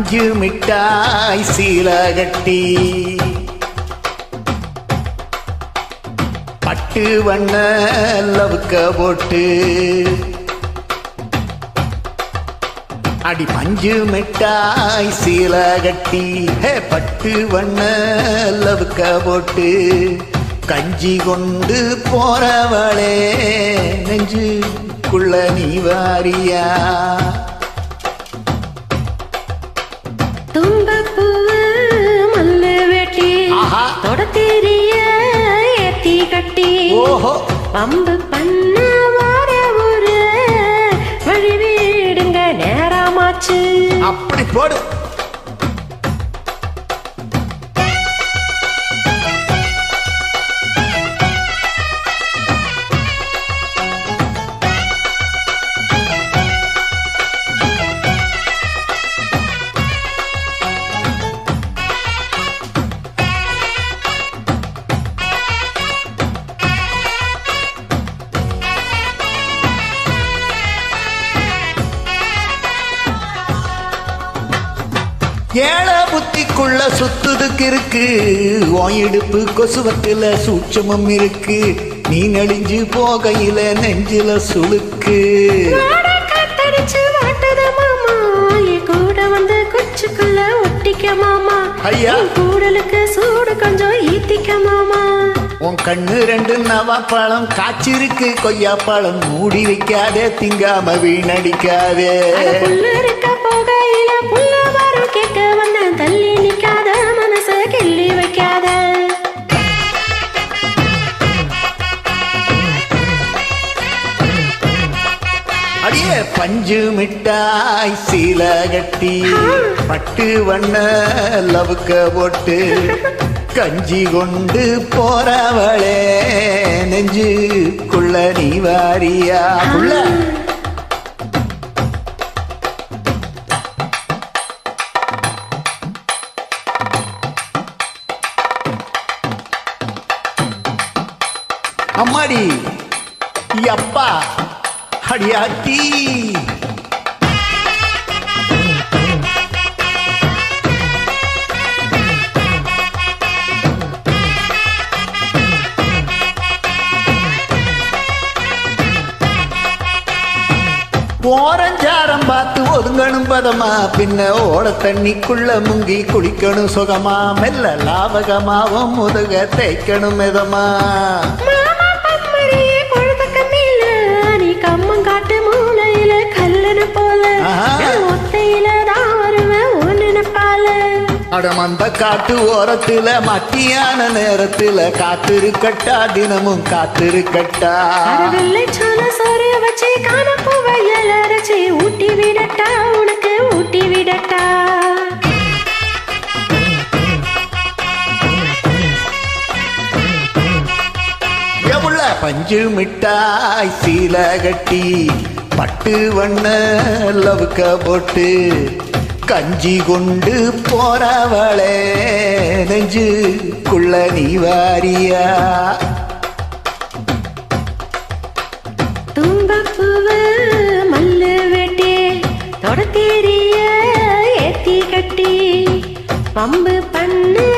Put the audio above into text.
பஞ்சு மிட்டாய் சீலகட்டி பட்டு வண்ண லவுக்க போட்டு அடி பஞ்சு மிட்டாய் சீலகட்டி பட்டு வண்ண லவுக்க போட்டு கஞ்சி கொண்டு போறவளே நெஞ்சுக்குள்ள நீ வாரியா தும்பப்பூவு மல்லு வெட்டி தொடத்தேரிய ஏத்தி கட்டி பம்பு பண்ண வார ஒரு வழி வீடுங்க நேரமாச்சு அப்படி போடு ஏழ புத்திக்குள்ள சுத்துதுக்கு இருக்கு உன் இடுப்பு கொசுவத்துல சூட்சமும் இருக்கு நீ நெளிஞ்சு போகையில நெஞ்சில சுளுக்கு கூட வந்து கொச்சுக்குள்ள ஒட்டிக்க மாமா ஐயா கூடலுக்கு சூடு கொஞ்சம் ஈத்திக்க மாமா உன் கண்ணு ரெண்டு நவாப்பழம் காய்ச்சிருக்கு கொய்யாப்பழம் மூடி வைக்காதே திங்காம வீணடிக்காதே இருக்க போகையில புள்ள வரும் கேட்க வந்த தள்ளி நிக்காத மனச கிள்ளி வைக்காத அடியே பஞ்சு மிட்டாய் சீலகட்டி பட்டு வண்ண லவுக்க போட்டு கஞ்சி கொண்டு போறவளே நெஞ்சுக்குள்ள நீ வாரியா புள்ள அம்மாடி அப்பா அடியாத்தி ஓரஞ்சாரம் பார்த்து ஒதுங்கணும் பதமா பின்ன ஓட தண்ணிக்குள்ள முங்கி குளிக்கணும் சுகமா மெல்ல லாபகமாவும் முதுக தேய்க்கணும் மிதமா கம்மங்காட்டு மூலையில கல்லனு போல ஒத்தையில தான் வருவேன் ஒன்னு பால அடமந்த காட்டு ஓரத்துல மத்தியான நேரத்துல காத்திருக்கட்டா தினமும் காத்திருக்கட்டா வெள்ளை சோன சோறு வச்சு காணப்பூ வயல் அரைச்சி ஊட்டி விடட்டா உனக்கு ஊட்டி விடட்டா பஞ்சு மிட்டாய் சீலகட்டி பட்டு வண்ண லவுக்க போட்டு கஞ்சி கொண்டு போறவளே நெஞ்சுக்குள்ள நீ வாரியா தும்பப்பூவு மல்லு வெட்டி தொடத்தேரிய ஏத்தி கட்டி பம்பு பண்ணு